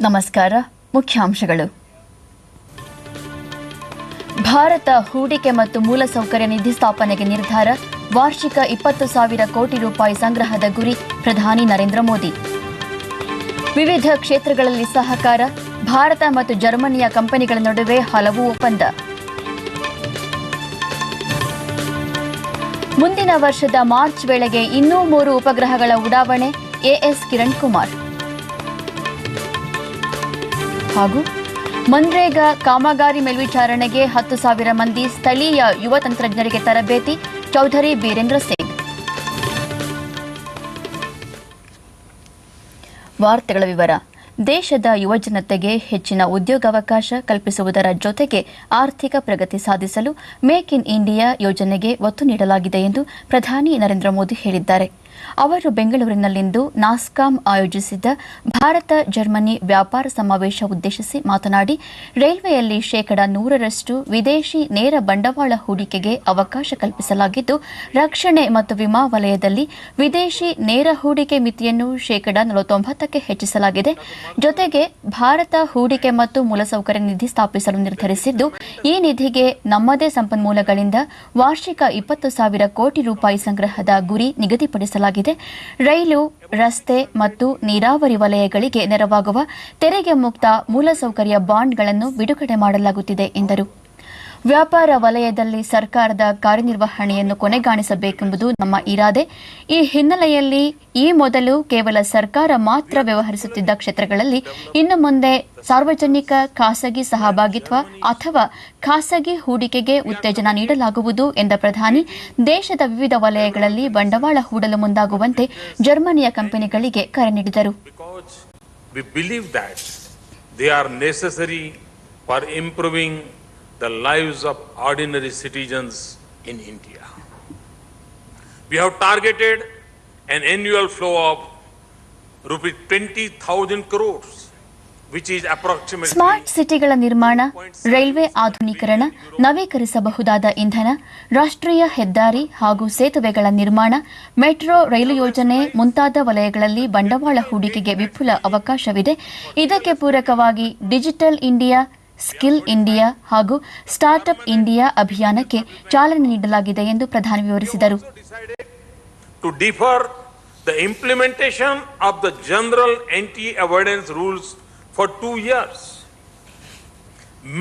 ನಮಸ್ಕಾರ. ಮುಖ್ಯಾಂಶಗಳು. ಭಾರತ ಹೂಡಿಕೆ ಮತ್ತು ಮೂಲಸೌಕರ್ಯ ನಿಧಿ ಸ್ಥಾಪನೆಗೆ ನಿರ್ಧಾರ. ವಾರ್ಷಿಕ 20,000 ಕೋಟಿ ರೂಪಾಯಿ ಸಂಗ್ರಹದ ಗುರಿ. ಪ್ರಧಾನಿ ನರೇಂದ್ರ ಮೋದಿ. ವಿವಿಧ ಕ್ಷೇತ್ರಗಳಲ್ಲಿ ಸಹಕಾರ. ಭಾರತ ಮತ್ತು ಜರ್ಮನಿಯ ಕಂಪನಿಗಳ ನಡುವೆ ಹಲವು ಒಪ್ಪಂದ. ಮುಂದಿನ ವರ್ಷದ ಮಾರ್ಚ್ ವೇಳೆಗೆ ಇನ್ನೂ 3 ಉಪಗ್ರಹಗಳ ಉಡಾವಣೆ. ಎಎಸ್ ಕಿರಣ್ ಕುಮಾರ್. ಹಾಗೂ ಮನ್ರೇಗಾ ಕಾಮಗಾರಿ ಮೇಲ್ವಿಚಾರಣೆಗೆ 10,000 ಮಂದಿ ಸ್ಥಳೀಯ ಯುವ ತಂತ್ರಜ್ಞರಿಗೆ ತರಬೇತಿ. ಚೌಧರಿ ಬೀರೇಂದ್ರ ಸಿಂಗ್. ವಾರ್ತೆಗಳ ವಿವರ. ದೇಶದ ಯುವಜನತೆಗೆ ಹೆಚ್ಚಿನ ಉದ್ಯೋಗಾವಕಾಶ ಕಲ್ಪಿಸುವುದರ ಜೊತೆಗೆ ಆರ್ಥಿಕ ಪ್ರಗತಿ ಸಾಧಿಸಲು ಮೇಕ್ ಇನ್ ಇಂಡಿಯಾ ಯೋಜನೆಗೆ ಒತ್ತು ನೀಡಲಾಗಿದೆ ಎಂದು ಪ್ರಧಾನಿ ನರೇಂದ್ರ ಮೋದಿ ಹೇಳಿದ್ದಾರೆ. ಅವರು ಬೆಂಗಳೂರಿನಲ್ಲಿಂದು ನಾಸ್ಕಾಂ ಆಯೋಜಿಸಿದ್ದ ಭಾರತ ಜರ್ಮನಿ ವ್ಯಾಪಾರ ಸಮಾವೇಶ ಉದ್ದೇಶಿಸಿ ಮಾತನಾಡಿ, ರೈಲ್ವೆಯಲ್ಲಿ 100% ವಿದೇಶಿ ನೇರ ಬಂಡವಾಳ ಹೂಡಿಕೆಗೆ ಅವಕಾಶ ಕಲ್ಪಿಸಲಾಗಿದ್ದು, ರಕ್ಷಣೆ ಮತ್ತು ವಿಮಾ ವಲಯದಲ್ಲಿ ವಿದೇಶಿ ನೇರ ಹೂಡಿಕೆ ಮಿತಿಯನ್ನು 49%ಕ್ಕೆ ಹೆಚ್ಚಿಸಲಾಗಿದೆ. ಜೊತೆಗೆ ಭಾರತ ಹೂಡಿಕೆ ಮತ್ತು ಮೂಲಸೌಕರ್ಯ ನಿಧಿ ಸ್ಥಾಪಿಸಲು ನಿರ್ಧರಿಸಿದ್ದು, ಈ ನಿಧಿಗೆ ನಮ್ಮದೇ ಸಂಪನ್ಮೂಲಗಳಿಂದ ವಾರ್ಷಿಕ 20,000 ಕೋಟಿ ರೂಪಾಯಿ ಸಂಗ್ರಹದ ಗುರಿ ನಿಗದಿಪಡಿಸಲಾಗಿದೆ. ರೈಲು, ರಸ್ತೆ ಮತ್ತು ನೀರಾವರಿ ವಲಯಗಳಿಗೆ ನೆರವಾಗುವ ತೆರಿಗೆ ಮುಕ್ತ ಮೂಲಸೌಕರ್ಯ ಬಾಂಡ್ಗಳನ್ನು ಬಿಡುಗಡೆ ಮಾಡಲಾಗುತ್ತಿದೆ ಎಂದರು. ವ್ಯಾಪಾರ ವಲಯದಲ್ಲಿ ಸರ್ಕಾರದ ಕಾರ್ಯನಿರ್ವಹಣೆಯನ್ನು ಕೊನೆಗಾಣಿಸಬೇಕೆಂಬುದು ನಮ್ಮ ಇರಾದೆ. ಈ ಹಿನ್ನೆಲೆಯಲ್ಲಿ ಈ ಮೊದಲು ಕೇವಲ ಸರ್ಕಾರ ಮಾತ್ರ ವ್ಯವಹರಿಸುತ್ತಿದ್ದ ಕ್ಷೇತ್ರಗಳಲ್ಲಿ ಇನ್ನು ಮುಂದೆ ಸಾರ್ವಜನಿಕ ಖಾಸಗಿ ಸಹಭಾಗಿತ್ವ ಅಥವಾ ಖಾಸಗಿ ಹೂಡಿಕೆಗೆ ಉತ್ತೇಜನ ನೀಡಲಾಗುವುದು ಎಂದ ಪ್ರಧಾನಿ, ದೇಶದ ವಿವಿಧ ವಲಯಗಳಲ್ಲಿ ಬಂಡವಾಳ ಹೂಡಲು ಮುಂದಾಗುವಂತೆ ಜರ್ಮನಿಯ ಕಂಪನಿಗಳಿಗೆ ಕರೆ ನೀಡಿದರು. The lives of ordinary citizens in India. We have targeted an annual flow of rupees 20,000 crores, which is approximately smart ಸಿಟಿಗಳ ನಿರ್ಮಾಣ, ರೈಲ್ವೆ ಆಧುನೀಕರಣ, ನವೀಕರಿಸಬಹುದಾದ ಇಂಧನ, ರಾಷ್ಟ್ರೀಯ ಹೆದ್ದಾರಿ ಹಾಗೂ ಸೇತುವೆಗಳ ನಿರ್ಮಾಣ, ಮೆಟ್ರೋ ರೈಲು ಯೋಜನೆ ಮುಂತಾದ ವಲಯಗಳಲ್ಲಿ ಬಂಡವಾಳ ಹೂಡಿಕೆಗೆ ವಿಪುಲ ಅವಕಾಶವಿದೆ. ಇದಕ್ಕೆ ಪೂರಕವಾಗಿ ಡಿಜಿಟಲ್ ಇಂಡಿಯಾ, ಸ್ಕಿಲ್ ಇಂಡಿಯಾ ಹಾಗೂ ಸ್ಟಾರ್ಟ್ಅಪ್ ಇಂಡಿಯಾ ಅಭಿಯಾನಕ್ಕೆ ಚಾಲನೆ ನೀಡಲಾಗಿದೆ ಎಂದು ಪ್ರಧಾನಿ ವಿವರಿಸಿದರು. To defer the implementation of the general anti-avoidance rules for 2 years.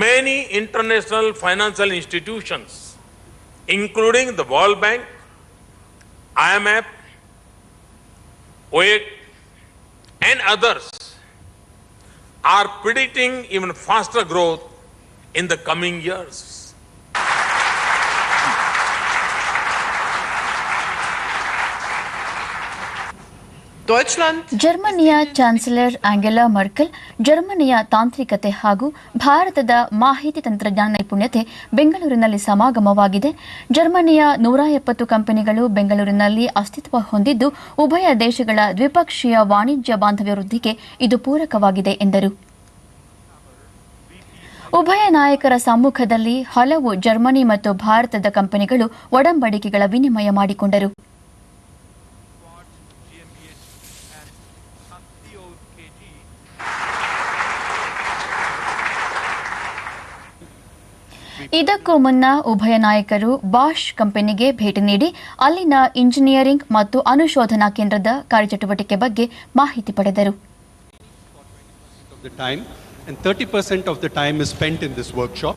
Many international financial institutions, including the World Bank, IMF, OEC, and others, are predicting even faster growth in the coming years. ಜರ್ಮನಿಯ chancellor Angela Merkel ಜರ್ಮನಿಯ ತಾಂತ್ರಿಕತೆ ಹಾಗೂ ಭಾರತದ ಮಾಹಿತಿ ತಂತ್ರಜ್ಞಾನ ನೈಪುಣ್ಯತೆ ಬೆಂಗಳೂರಿನಲ್ಲಿ ಸಮಾಗಮವಾಗಿದೆ. ಜರ್ಮನಿಯ 170 ಕಂಪನಿಗಳು ಬೆಂಗಳೂರಿನಲ್ಲಿ ಅಸ್ತಿತ್ವ ಹೊಂದಿದ್ದು, ಉಭಯ ದೇಶಗಳ ದ್ವಿಪಕ್ಷೀಯ ವಾಣಿಜ್ಯ ಬಾಂಧವ್ಯ ವೃದ್ಧಿಗೆ ಇದು ಪೂರಕವಾಗಿದೆ ಎಂದರು. ಉಭಯ ನಾಯಕರ ಸಮ್ಮುಖದಲ್ಲಿ ಹಲವು ಜರ್ಮನಿ ಮತ್ತು ಭಾರತದ ಕಂಪನಿಗಳು ಒಡಂಬಡಿಕೆಗಳ ವಿನಿಮಯ ಮಾಡಿಕೊಂಡರು. ಇದಕ್ಕೂ ಮುನ್ನ ಉಭಯ ನಾಯಕರು ಬಾಷ್ ಕಂಪನಿಗೆ ಭೇಟಿ ನೀಡಿ ಅಲ್ಲಿನ ಇಂಜಿನಿಯರಿಂಗ್ ಮತ್ತು ಅನುಶೋಧನಾ ಕೇಂದ್ರದ ಕಾರ್ಯಚಟುವಟಿಕೆ ಬಗ್ಗೆ ಮಾಹಿತಿ ಪಡೆದರು. And 30% of the time is spent in this workshop.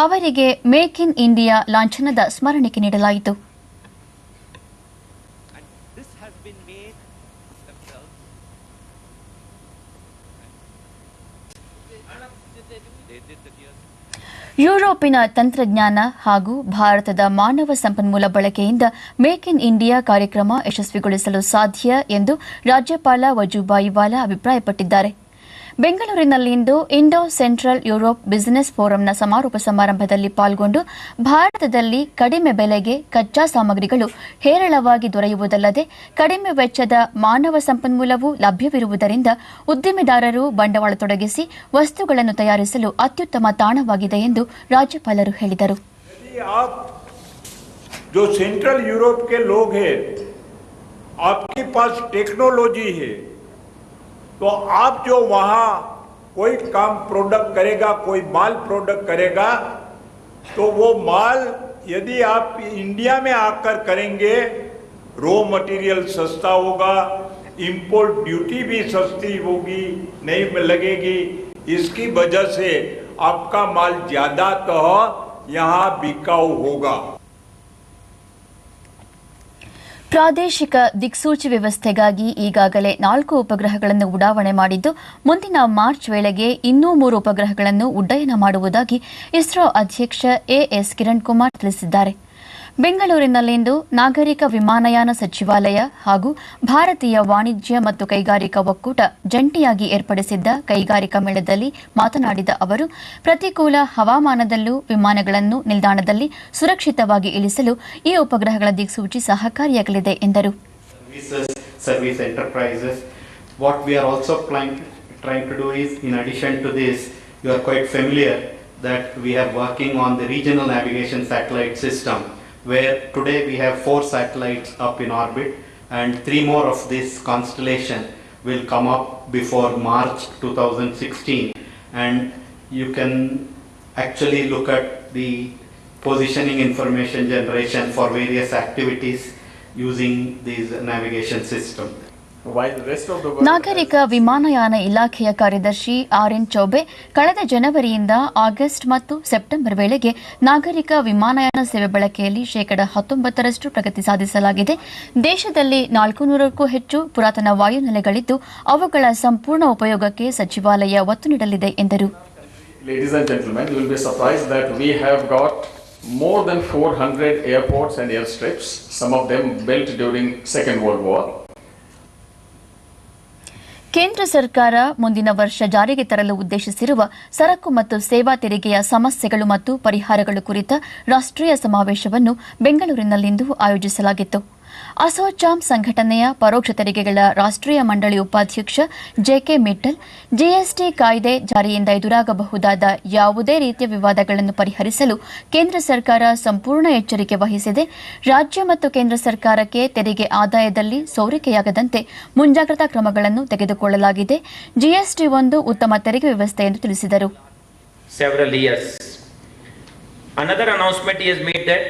ಅವರಿಗೆ ಮೇಕ್ ಇನ್ ಇಂಡಿಯಾ ಲಾಂಛನದ ಸ್ಮರಣಿಕೆ ನೀಡಲಾಯಿತು. ಯುರೋಪಿನ ತಂತ್ರಜ್ಞಾನ ಹಾಗೂ ಭಾರತದ ಮಾನವ ಸಂಪನ್ಮೂಲ ಬಳಕೆಯಿಂದ ಮೇಕ್ ಇನ್ ಇಂಡಿಯಾ ಕಾರ್ಯಕ್ರಮ ಯಶಸ್ವಿಗೊಳಿಸಲು ಸಾಧ್ಯ ಎಂದು ರಾಜ್ಯಪಾಲ ವಜೂಭಾಯಿ ವಾಲಾ ಅಭಿಪ್ರಾಯಪಟ್ಟಿದ್ದಾರೆ. ಬೆಂಗಳೂರಿನಲ್ಲಿಂದು ಇಂಡೋ ಸೆಂಟ್ರಲ್ ಯುರೋಪ್ ಬಿಸಿನೆಸ್ ಫೋರಂನ ಸಮಾರೋಪ ಸಮಾರಂಭದಲ್ಲಿ ಪಾಲ್ಗೊಂಡು ಭಾರತದಲ್ಲಿ ಕಡಿಮೆ ಬೆಲೆಗೆ ಕಚ್ಚಾ ಸಾಮಗ್ರಿಗಳು ಹೇರಳವಾಗಿ ದೊರೆಯುವುದಲ್ಲದೆ ಕಡಿಮೆ ವೆಚ್ಚದ ಮಾನವ ಸಂಪನ್ಮೂಲವೂ ಲಭ್ಯವಿರುವುದರಿಂದ ಉದ್ದಿಮೆದಾರರು ಬಂಡವಾಳ ತೊಡಗಿಸಿ ವಸ್ತುಗಳನ್ನು ತಯಾರಿಸಲು ಅತ್ಯುತ್ತಮ ತಾಣವಾಗಿದೆ ಎಂದು ರಾಜ್ಯಪಾಲರು ಹೇಳಿದರು. जो सेंट्रल यूरोप के लोग हैं आपके पास टेक्नोलॉजी है, तो आप जो वहां कोई काम प्रोडक्ट करेगा, कोई माल प्रोडक्ट करेगा, तो वो माल यदि आप इंडिया में आकर करेंगे, रॉ मटेरियल सस्ता होगा, इंपोर्ट ड्यूटी भी सस्ती होगी, नहीं लगेगी। इसकी वजह से आपका माल ज्यादा तो यहाँ बिकाऊ होगा। ಪ್ರಾದೇಶಿಕ ದಿಕ್ಸೂಚಿ ವ್ಯವಸ್ಥೆಗಾಗಿ ಈಗಾಗಲೇ 4 ಉಪಗ್ರಹಗಳನ್ನು ಉಡಾವಣೆ ಮಾಡಿದ್ದು, ಮುಂದಿನ ಮಾರ್ಚ್ ವೇಳೆಗೆ ಇನ್ನೂ 3 ಉಪಗ್ರಹಗಳನ್ನು ಉಡ್ಡಯನ ಮಾಡುವುದಾಗಿ ಇಸ್ರೋ ಅಧ್ಯಕ್ಷ ಎಎಸ್ ಕಿರಣ್ ಕುಮಾರ್ ತಿಳಿಸಿದ್ದಾರೆ. ಬೆಂಗಳೂರಿನಲ್ಲಿಂದು ನಾಗರಿಕ ವಿಮಾನಯಾನ ಸಚಿವಾಲಯ ಹಾಗೂ ಭಾರತೀಯ ವಾಣಿಜ್ಯ ಮತ್ತು ಕೈಗಾರಿಕಾ ಒಕ್ಕೂಟ ಜಂಟಿಯಾಗಿ ಏರ್ಪಡಿಸಿದ್ದ ಕೈಗಾರಿಕಾ ಮೇಳದಲ್ಲಿ ಮಾತನಾಡಿದ ಅವರು, ಪ್ರತಿಕೂಲ ಹವಾಮಾನದಲ್ಲೂ ವಿಮಾನಗಳನ್ನು ನಿಲ್ದಾಣದಲ್ಲಿ ಸುರಕ್ಷಿತವಾಗಿ ಇಳಿಸಲು ಈ ಉಪಗ್ರಹಗಳ ದಿಕ್ಸೂಚಿ ಸಹಕಾರಿಯಾಗಲಿದೆ ಎಂದರು. Service enterprises. What we are also trying to do is, in addition to this, you are quite familiar that we are working on the regional navigation satellite system, where today we have 4 satellites up in orbit, and 3 more of this constellation will come up before March 2016, and you can actually look at the positioning information generation for various activities using these navigation system. ನಾಗರಿಕ ವಿಮಾನಯಾನ ಇಲಾಖೆಯ ಕಾರ್ಯದರ್ಶಿ RN Choubey, ಕಳೆದ ಜನವರಿಯಿಂದ August ಮತ್ತು September ವೇಳೆಗೆ ನಾಗರಿಕ ವಿಮಾನಯಾನ ಸೇವೆ ಬಳಕೆಯಲ್ಲಿ 19% ಪ್ರಗತಿ ಸಾಧಿಸಲಾಗಿದೆ. ದೇಶದಲ್ಲಿ 400ಕ್ಕೂ ಹೆಚ್ಚು ಪುರಾತನ ವಾಯುನೆಲೆಗಳಿದ್ದು, ಅವುಗಳ ಸಂಪೂರ್ಣ ಉಪಯೋಗಕ್ಕೆ ಸಚಿವಾಲಯ ಒತ್ತು ನೀಡಲಿದೆ ಎಂದರು. Ladies and gentlemen, you will be surprised that we have got more than 400 airports and airstrips, some of them built during Second World War. ಕೇಂದ್ರ ಸರ್ಕಾರ ಮುಂದಿನ ವರ್ಷ ಜಾರಿಗೆ ತರಲು ಉದ್ದೇಶಿಸಿರುವ ಸರಕು ಮತ್ತು ಸೇವಾ ತೆರಿಗೆಯ ಸಮಸ್ಯೆಗಳು ಮತ್ತು ಪರಿಹಾರಗಳು ಕುರಿತ ರಾಷ್ಟ್ರೀಯ ಸಮಾವೇಶವನ್ನು ಬೆಂಗಳೂರಿನಲ್ಲಿಂದು ಆಯೋಜಿಸಲಾಗಿತ್ತು. ಅಸೋಚಾಮ್ ಸಂಘಟನೆಯ ಪರೋಕ್ಷ ತೆರಿಗೆಗಳ ರಾಷ್ಟ್ರೀಯ ಮಂಡಳಿ ಉಪಾಧ್ಯಕ್ಷ ಜೆಕೆ ಮಿಟ್ಟಲ್, ಜಿಎಸ್ಟಿ ಕಾಯ್ದೆ ಜಾರಿಯಿಂದ ಎದುರಾಗಬಹುದಾದ ಯಾವುದೇ ರೀತಿಯ ವಿವಾದಗಳನ್ನು ಪರಿಹರಿಸಲು ಕೇಂದ್ರ ಸರ್ಕಾರ ಸಂಪೂರ್ಣ ಎಚ್ಚರಿಕೆ ವಹಿಸಿದೆ. ರಾಜ್ಯ ಮತ್ತು ಕೇಂದ್ರ ಸರ್ಕಾರಕ್ಕೆ ತೆರಿಗೆ ಆದಾಯದಲ್ಲಿ ಸೋರಿಕೆಯಾಗದಂತೆ ಮುಂಜಾಗ್ರತಾ ಕ್ರಮಗಳನ್ನು ತೆಗೆದುಕೊಳ್ಳಲಾಗಿದೆ. ಜಿಎಸ್ಟಿ ಒಂದು ಉತ್ತಮ ತೆರಿಗೆ ವ್ಯವಸ್ಥೆ ಎಂದು ತಿಳಿಸಿದರು. Another announcement is made that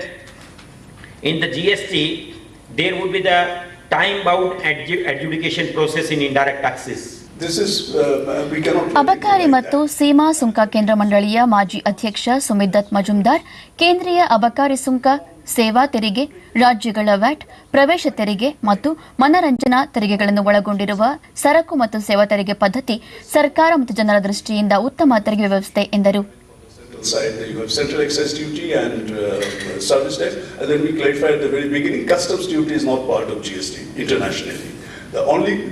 in the GST there would be the time-bound adjudication process in indirect taxes. ಅಬಕಾರಿ ಮತ್ತು ಸೀಮಾ ಸುಂಕ ಕೇಂದ್ರ ಮಂಡಳಿಯ ಮಾಜಿ ಅಧ್ಯಕ್ಷ ಸುಮಿತ್ ದತ್ ಮಜುಮ್ದಾರ್, ಕೇಂದ್ರೀಯ ಅಬಕಾರಿ ಸುಂಕ, ಸೇವಾ ತೆರಿಗೆ, ರಾಜ್ಯಗಳ ವ್ಯಾಟ್, ಪ್ರವೇಶ ತೆರಿಗೆ ಮತ್ತು ಮನರಂಜನಾ ತೆರಿಗೆಗಳನ್ನು ಒಳಗೊಂಡಿರುವ ಸರಕು ಮತ್ತು ಸೇವಾ ತೆರಿಗೆ ಪದ್ಧತಿ ಸರ್ಕಾರ ಮತ್ತು ಜನರ ದೃಷ್ಟಿಯಿಂದ ಉತ್ತಮ ತೆರಿಗೆ ವ್ಯವಸ್ಥೆ ಎಂದರು. Side, you have central excise duty and service tax, and then we clarified at the very beginning, customs duty is not part of GST internationally.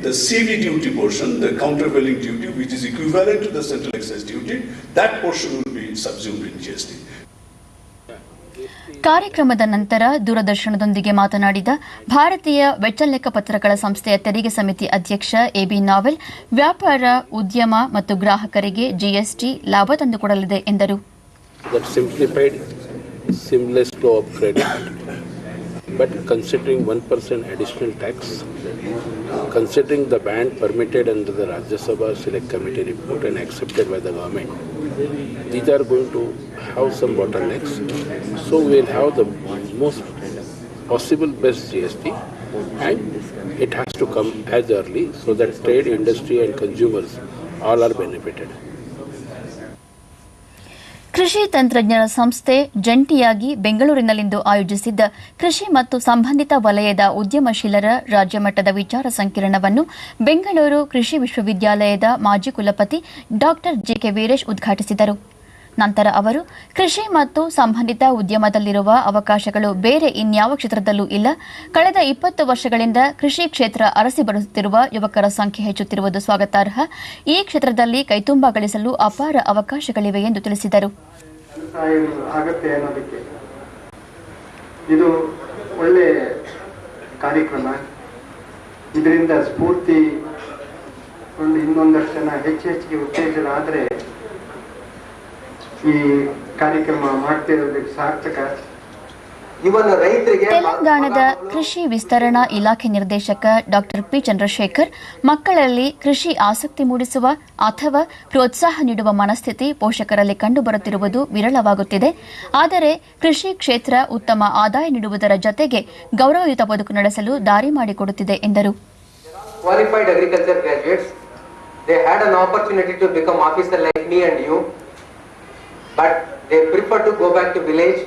The CV duty portion, the countervailing duty, which is equivalent to the central excise duty, that portion will be subsumed in GST. ಕಾರ್ಯಕ್ರಮದ ನಂತರ ದೂರದರ್ಶನದೊಂದಿಗೆ ಮಾತನಾಡಿದ ಭಾರತೀಯ ವೆಚ್ಚ ಲೆಕ್ಕಪತ್ರಗಳ ಸಂಸ್ಥೆಯ ತೆರಿಗೆ ಸಮಿತಿ ಅಧ್ಯಕ್ಷ AB ನಾವೆಲ್, ವ್ಯಾಪಾರ, ಉದ್ಯಮ ಮತ್ತು ಗ್ರಾಹಕರಿಗೆ ಜಿಎಸ್ಟಿ ಲಾಭ ತಂದುಕೊಡಲಿದೆ ಎಂದರು. That simplified seamless flow of credit, but considering 1% additional tax, considering the band permitted under the Rajya Sabha Select Committee report and accepted by the government, these are going to have some bottlenecks. So we will have the most possible best GST, and it has to come as early so that trade, industry and consumers all are benefited. ಕೃಷಿ ತಂತ್ರಜ್ಞರ ಸಂಸ್ಥೆ ಜಂಟಿಯಾಗಿ ಬೆಂಗಳೂರಿನಲ್ಲಿಂದು ಆಯೋಜಿಸಿದ್ದ ಕೃಷಿ ಮತ್ತು ಸಂಬಂಧಿತ ವಲಯದ ಉದ್ಯಮಶೀಲರ ರಾಜ್ಯಮಟ್ಟದ ವಿಚಾರ ಸಂಕಿರಣವನ್ನು ಬೆಂಗಳೂರು ಕೃಷಿ ವಿಶ್ವವಿದ್ಯಾಲಯದ ಮಾಜಿ ಕುಲಪತಿ ಡಾ ಜಿಕೆ ವೀರೇಶ್ ಉದ್ಘಾಟಿಸಿದರು. ನಂತರ ಅವರು ಕೃಷಿ ಮತ್ತು ಸಂಬಂಧಿತ ಉದ್ಯಮದಲ್ಲಿರುವ ಅವಕಾಶಗಳು ಬೇರೆ ಇನ್ಯಾವ ಕ್ಷೇತ್ರದಲ್ಲೂ ಇಲ್ಲ, ಕಳೆದ 20 ವರ್ಷಗಳಿಂದ ಕೃಷಿ ಕ್ಷೇತ್ರ ಅರಸಿ ಬರುತ್ತಿರುವ ಯುವಕರ ಸಂಖ್ಯೆ ಹೆಚ್ಚುತ್ತಿರುವುದು ಸ್ವಾಗತಾರ್ಹ, ಈ ಕ್ಷೇತ್ರದಲ್ಲಿ ಕೈತುಂಬ ಗಳಿಸಲು ಅಪಾರ ಅವಕಾಶಗಳಿವೆ ಎಂದು ತಿಳಿಸಿದರು. ಇದು ಒಳ್ಳೆ ಕಾರ್ಯಕ್ರಮ, ಇದರಿಂದ ಸ್ಫೂರ್ತಿ ಇನ್ನೊಂದಷ್ಟು ಜನ ಹೆಚ್ಚಿಗೆ ಉತ್ತೇಜನ ಆದರೆ ಈ ಕಾರ್ಯಕ್ರಮ ಮಾಡ್ತಿರೋದಕ್ಕೆ ಸಾರ್ಥಕ. ಇವನು ರೈತರಿಗೆ ತೆಲಂಗಾಣದ ಕೃಷಿ ವಿಸ್ತರಣಾ ಇಲಾಖೆ ನಿರ್ದೇಶಕ ಡಾಕ್ಟರ್ ಪಿ ಚಂದ್ರಶೇಖರ್ ಮಕ್ಕಳಲ್ಲಿ ಕೃಷಿ ಆಸಕ್ತಿ ಮೂಡಿಸುವ ಅಥವಾ ಪ್ರೋತ್ಸಾಹ ನೀಡುವ ಮನಸ್ಥಿತಿ ಪೋಷಕರಲ್ಲಿ ಕಂಡುಬರುತ್ತಿರುವುದು ವಿರಳವಾಗುತ್ತಿದೆ. ಆದರೆ ಕೃಷಿ ಕ್ಷೇತ್ರ ಉತ್ತಮ ಆದಾಯ ನೀಡುವುದರ ಜತೆಗೆ ಗೌರವಯುತ ಬದುಕು ನಡೆಸಲು ದಾರಿ ಮಾಡಿಕೊಡುತ್ತಿದೆ ಎಂದರು. Qualified agriculture graduates, they had an opportunity to become officer like me and you, but they prefer to go back to village.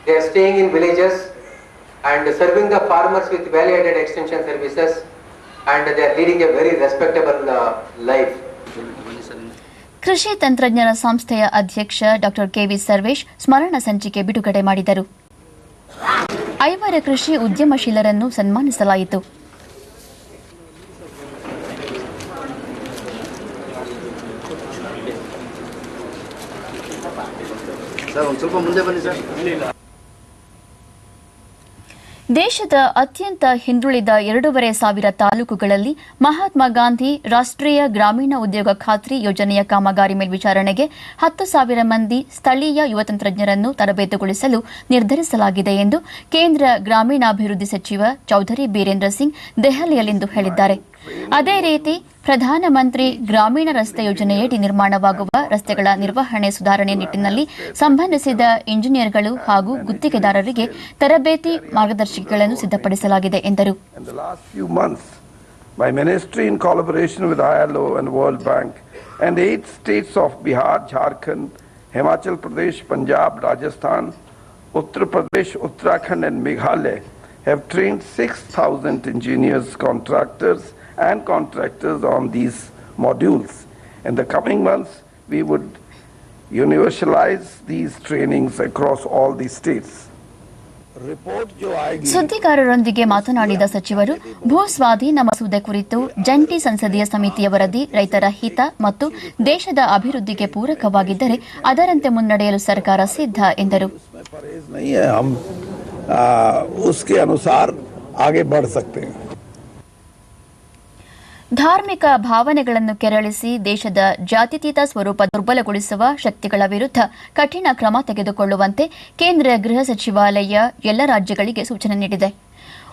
They are staying in villages and serving the farmers with value-added extension services, and they are leading a very respectable life. ಕೃಷಿ ತಂತ್ರಜ್ಞರ ಸಂಸ್ಥೆಯ ಅಧ್ಯಕ್ಷ doctor KV Sarvesh ಸ್ಮರಣ ಸಂಚಿಕೆ ಬಿಡುಗಡೆ ಮಾಡಿದರು. 5 ಕೃಷಿ ಉದ್ಯಮಶೀಲರನ್ನು ಸನ್ಮಾನಿಸಲಾಯಿತು. ದೇಶದ ಅತ್ಯಂತ ಹಿಂದುಳಿದ 2,500 ತಾಲೂಕುಗಳಲ್ಲಿ ಮಹಾತ್ಮ ಗಾಂಧಿ ರಾಷ್ಟ್ರೀಯ ಗ್ರಾಮೀಣ ಉದ್ಯೋಗ ಖಾತ್ರಿ ಯೋಜನೆಯ ಕಾಮಗಾರಿ ಮೇಲ್ವಿಚಾರಣೆಗೆ 10,000 ಮಂದಿ ಸ್ಥಳೀಯ ಯುವ ತಂತ್ರಜ್ಞರನ್ನು ತರಬೇತುಗೊಳಿಸಲು ನಿರ್ಧರಿಸಲಾಗಿದೆ ಎಂದು ಕೇಂದ್ರ ಗ್ರಾಮೀಣಾಭಿವೃದ್ಧಿ ಸಚಿವ ಚೌಧರಿ ಬೀರೇಂದ್ರ ಸಿಂಗ್ ದೆಹಲಿಯಲ್ಲಿಂದು ಹೇಳಿದ್ದಾರೆ. ಅದೇ ರೀತಿ ಪ್ರಧಾನಮಂತ್ರಿ ಗ್ರಾಮೀಣ ರಸ್ತೆ ಯೋಜನೆಯಡಿ ನಿರ್ಮಾಣವಾಗುವ ರಸ್ತೆಗಳ ನಿರ್ವಹಣೆ ಸುಧಾರಣೆ ನಿಟ್ಟಿನಲ್ಲಿ ಸಂಬಂಧಿಸಿದ ಇಂಜಿನಿಯರ್ಗಳು ಹಾಗೂ ಗುತ್ತಿಗೆದಾರರಿಗೆ ತರಬೇತಿ ಮಾರ್ಗದರ್ಶಿಗಳನ್ನು ಸಿದ್ಧಪಡಿಸಲಾಗಿದೆ ಎಂದರು. My ministry, in collaboration with ILO and World Bank and 8 states of Bihar, Jharkhand, Himachal Pradesh, Punjab, Rajasthan, Uttar Pradesh, Uttarakhand and Meghalaya, have trained 6,000 engineers, contractors and contractors on these modules. In the coming months, we would universalize these trainings across all the states. ಸುದ್ದಿಗಾರರೊಂದಿಗೆ ಮಾತನಾಡಿದ ಸಚಿವರು, ಭೂ ಸ್ವಾಧೀನ ಮಸೂದೆ ಕುರಿತು ಜಂಟಿ ಸಂಸದೀಯ ಸಮಿತಿಯ ವರದಿ ರೈತರ ಹಿತ ಮತ್ತು ದೇಶದ ಅಭಿವೃದ್ಧಿಗೆ ಪೂರಕವಾಗಿದ್ದರೆ ಅದರಂತೆ ಮುನ್ನಡೆಯಲು ಸರ್ಕಾರ ಸಿದ್ಧ ಎಂದರು. ಧಾರ್ಮಿಕ ಭಾವನೆಗಳನ್ನು ಕೆರಳಿಸಿ ದೇಶದ ಜಾತ್ಯತೀತ ಸ್ವರೂಪ ದುರ್ಬಲಗೊಳಿಸುವ ಶಕ್ತಿಗಳ ವಿರುದ್ಧ ಕಠಿಣ ಕ್ರಮ ತೆಗೆದುಕೊಳ್ಳುವಂತೆ ಕೇಂದ್ರ ಗೃಹ ಸಚಿವಾಲಯ ಎಲ್ಲ ರಾಜ್ಯಗಳಿಗೆ ಸೂಚನೆ ನೀಡಿದೆ.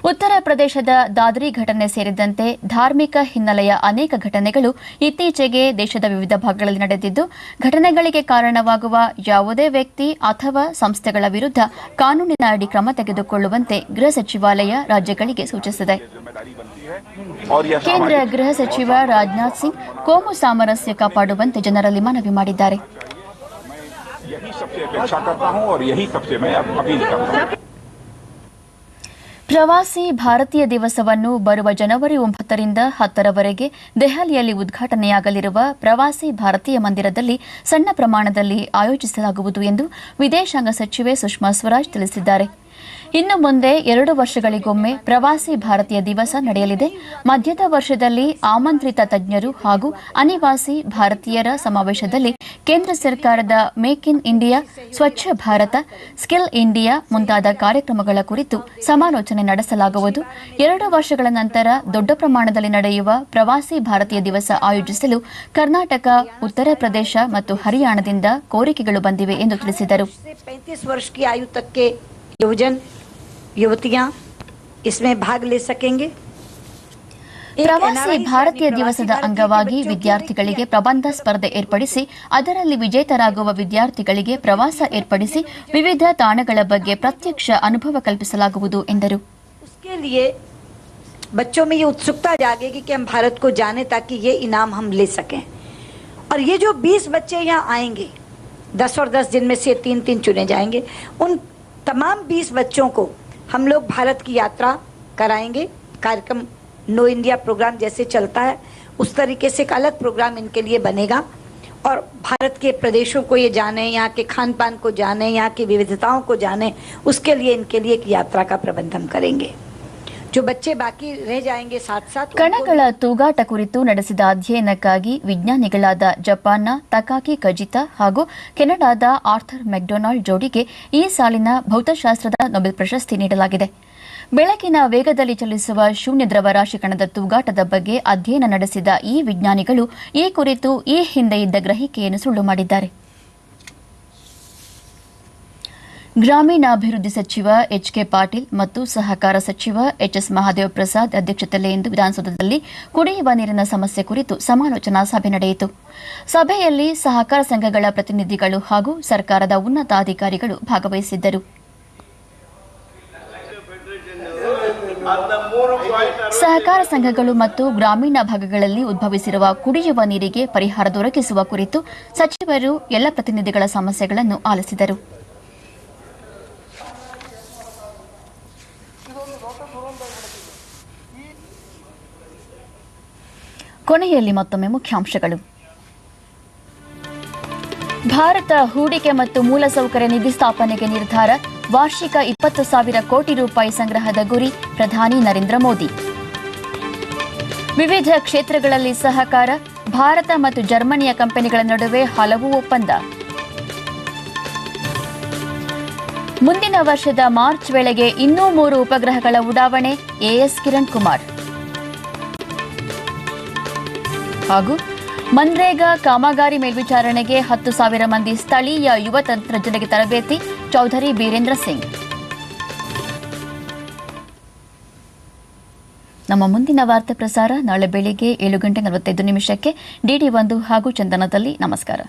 ಉತ್ತರ ಪ್ರದೇಶದ ದಾದ್ರಿ ಘಟನೆ ಸೇರಿದಂತೆ ಧಾರ್ಮಿಕ ಹಿನ್ನೆಲೆಯ ಅನೇಕ ಘಟನೆಗಳು ಇತ್ತೀಚೆಗೆ ದೇಶದ ವಿವಿಧ ಭಾಗಗಳಲ್ಲಿ ನಡೆದಿದ್ದು, ಘಟನೆಗಳಿಗೆ ಕಾರಣವಾಗುವ ಯಾವುದೇ ವ್ಯಕ್ತಿ ಅಥವಾ ಸಂಸ್ಥೆಗಳ ವಿರುದ್ಧ ಕಾನೂನಿನ ಅಡಿ ಕ್ರಮ ತೆಗೆದುಕೊಳ್ಳುವಂತೆ ಗೃಹ ಸಚಿವಾಲಯ ರಾಜ್ಯಗಳಿಗೆ ಸೂಚಿಸಿದೆ. ಕೇಂದ್ರ ಗೃಹ ಸಚಿವ ರಾಜನಾಥ್ ಸಿಂಗ್ ಕೋಮು ಸಾಮರಸ್ಯ ಕಾಪಾಡುವಂತೆ ಜನರಲ್ಲಿ ಮನವಿ ಮಾಡಿದ್ದಾರೆ. ಪ್ರವಾಸಿ ಭಾರತೀಯ ದಿವಸವನ್ನು ಬರುವ ಜನವರಿ 9ರಿಂದ 10ರವರೆಗೆ ದೆಹಲಿಯಲ್ಲಿ ಉದ್ಘಾಟನೆಯಾಗಲಿರುವ ಪ್ರವಾಸಿ ಭಾರತೀಯ ಮಂದಿರದಲ್ಲಿ ಸಣ್ಣ ಪ್ರಮಾಣದಲ್ಲಿ ಆಯೋಜಿಸಲಾಗುವುದು ಎಂದು ವಿದೇಶಾಂಗ ಸಚಿವೆ ಸುಷ್ಮಾ ಸ್ವರಾಜ್ ತಿಳಿಸಿದ್ದಾರೆ. ಇನ್ನು ಮುಂದೆ 2 ವರ್ಷಗಳಿಗೊಮ್ಮೆ ಪ್ರವಾಸಿ ಭಾರತೀಯ ದಿವಸ ನಡೆಯಲಿದೆ. ಮಧ್ಯದ ವರ್ಷದಲ್ಲಿ ಆಮಂತ್ರಿತ ತಜ್ಞರು ಹಾಗೂ ಅನಿವಾಸಿ ಭಾರತೀಯರ ಸಮಾವೇಶದಲ್ಲಿ ಕೇಂದ್ರ ಸರ್ಕಾರದ make in India, Swachh Bharat, skill India ಮುಂತಾದ ಕಾರ್ಯಕ್ರಮಗಳ ಕುರಿತು ಸಮಾಲೋಚನೆ ನಡೆಸಲಾಗುವುದು. 2 ವರ್ಷಗಳ ನಂತರ ದೊಡ್ಡ ಪ್ರಮಾಣದಲ್ಲಿ ನಡೆಯುವ ಪ್ರವಾಸಿ ಭಾರತೀಯ ದಿವಸ ಆಯೋಜಿಸಲು ಕರ್ನಾಟಕ, ಉತ್ತರ ಪ್ರದೇಶ ಮತ್ತು ಹರಿಯಾಣದಿಂದ ಕೋರಿಕೆಗಳು ಬಂದಿವೆ ಎಂದು ತಿಳಿಸಿದರು. युवतियां इसमें भाग ले सकेंगे. ಪ್ರವಾಸಿ ಭಾರತೀಯ ದಿವಸದ ಅಂಗವಾಗಿ ವಿದ್ಯಾರ್ಥಿಗಳಿಗೆ ಪ್ರಬಂಧ ಸ್ಪರ್ಧೆ ಏರ್ಪಡಿಸಿ ಅದರಲ್ಲಿ ವಿಜೇತರಾಗುವ ವಿದ್ಯಾರ್ಥಿಗಳಿಗೆ ಪ್ರವಾಸ ಏರ್ಪಡಿಸಿ ವಿವಿಧ ತಾಣಗಳ ಬಗ್ಗೆ ಪ್ರತ್ಯಕ್ಷ ಅನುಭವ ಕಲ್ಪಿಸಲಾಗುವುದು ಎಂದರು. उसके लिए बच्चों में ये उत्सुकता जागेगी कि हम भारत को जाने ताकि ये इनाम हम ले सकें. और ये जो 20 बच्चे यहाँ आएंगे, 10 और 10 जिनमें से 3-3 चुने जाएंगे, उन तमाम 20 बच्चों को हम लोग भारत की यात्रा कराएंगे. कार्यक्रम नो इंडिया प्रोग्राम जैसे चलता है उस तरीके से एक अलग प्रोग्राम इनके लिए बनेगा और भारत के प्रदेशों को ये जाने, यहाँ के खान पान को जाने, यहाँ की विविधताओं को जाने, उसके लिए इनके लिए एक यात्रा का प्रबंध हम करेंगे. जो बच्चे बाकी रह जाएंगे साथ साथ ಕಣಗಳ ತೂಗಾಟ ಕುರಿತು ನಡೆಸಿದ ಅಧ್ಯಯನಕ್ಕಾಗಿ ವಿಜ್ಞಾನಿಗಳಾದ ಜಪಾನ್ನ ತಕಾಕಿ ಕಜಿತಾ ಹಾಗೂ ಕೆನಡಾದ ಆರ್ಥರ್ ಮೆಕ್ಡೊನಾಲ್ಡ್ ಜೋಡಿಗೆ ಈ ಸಾಲಿನ ಭೌತಶಾಸ್ತ್ರದ ನೊಬೆಲ್ ಪ್ರಶಸ್ತಿ ನೀಡಲಾಗಿದೆ. ಬೆಳಕಿನ ವೇಗದಲ್ಲಿ ಚಲಿಸುವ ಶೂನ್ಯ ದ್ರವರಾಶಿ ಕಣದ ತೂಗಾಟದ ಬಗ್ಗೆ ಅಧ್ಯಯನ ನಡೆಸಿದ ಈ ವಿಜ್ಞಾನಿಗಳು ಈ ಕುರಿತು ಈ ಹಿಂದೆ ಇದ್ದ ಗ್ರಹಿಕೆಯನ್ನು ಸುಳ್ಳು ಮಾಡಿದ್ದಾರೆ. ಗ್ರಾಮೀಣಾಭಿವೃದ್ಧಿ ಸಚಿವ ಎಚ್.ಕೆ. ಪಾಟೀಲ್ ಮತ್ತು ಸಹಕಾರ ಸಚಿವ ಎಚ್.ಎಸ್. ಮಹಾದೇವ ಪ್ರಸಾದ್ ಅಧ್ಯಕ್ಷತೆಯಲ್ಲಿ ಇಂದು ವಿಧಾನಸೌಧದಲ್ಲಿ ಕುಡಿಯುವ ನೀರಿನ ಸಮಸ್ಯೆ ಕುರಿತು ಸಮಾಲೋಚನಾ ಸಭೆ ನಡೆಯಿತು. ಸಭೆಯಲ್ಲಿ ಸಹಕಾರ ಸಂಘಗಳ ಪ್ರತಿನಿಧಿಗಳು ಹಾಗೂ ಸರ್ಕಾರದ ಉನ್ನತಾಧಿಕಾರಿಗಳು ಭಾಗವಹಿಸಿದ್ದರು. ಸಹಕಾರ ಸಂಘಗಳು ಮತ್ತು ಗ್ರಾಮೀಣ ಭಾಗಗಳಲ್ಲಿ ಉದ್ಭವಿಸಿರುವ ಕುಡಿಯುವ ನೀರಿಗೆ ಪರಿಹಾರ ದೊರಕಿಸುವ ಕುರಿತು ಸಚಿವರು ಎಲ್ಲ ಪ್ರತಿನಿಧಿಗಳ ಸಮಸ್ಯೆಗಳನ್ನು ಆಲಿಸಿದರು. ಕೊನೆಯಲ್ಲಿ ಮತ್ತೊಮ್ಮೆ ಮುಖ್ಯಾಂಶಗಳು. ಭಾರತ ಹೂಡಿಕೆ ಮತ್ತು ಮೂಲಸೌಕರ್ಯ ನಿಧಿ ಸ್ಥಾಪನೆಗೆ ನಿರ್ಧಾರ. ವಾರ್ಷಿಕ 20,000 ಕೋಟಿ ರೂಪಾಯಿ ಸಂಗ್ರಹದ ಗುರಿ. ಪ್ರಧಾನಿ ನರೇಂದ್ರ ಮೋದಿ. ವಿವಿಧ ಕ್ಷೇತ್ರಗಳಲ್ಲಿ ಸಹಕಾರ. ಭಾರತ ಮತ್ತು ಜರ್ಮನಿಯ ಕಂಪನಿಗಳ ನಡುವೆ ಹಲವು ಒಪ್ಪಂದ. ಮುಂದಿನ ವರ್ಷದ ಮಾರ್ಚ್ ವೇಳೆಗೆ ಇನ್ನೂ 3 ಉಪಗ್ರಹಗಳ ಉಡಾವಣೆ. ಎಎಸ್ ಕಿರಣ್ ಕುಮಾರ್. ಹಾಗೂ ಮನ್ರೇಗಾ ಕಾಮಗಾರಿ ಮೇಲ್ವಿಚಾರಣೆಗೆ 10,000 ಮಂದಿ ಸ್ಥಳೀಯ ಯುವ ತಂತ್ರಜ್ಞರಿಗೆ ತರಬೇತಿ. ಚೌಧರಿ ಬೀರೇಂದ್ರ ಸಿಂಗ್. ನಮ್ಮ ಮುಂದಿನ ವಾರ್ತಾ ಪ್ರಸಾರ ನಾಳೆ ಬೆಳಿಗ್ಗೆ 7:45 ಡಿಡಿ 1 ಹಾಗೂ ಚಂದನದಲ್ಲಿ. ನಮಸ್ಕಾರ.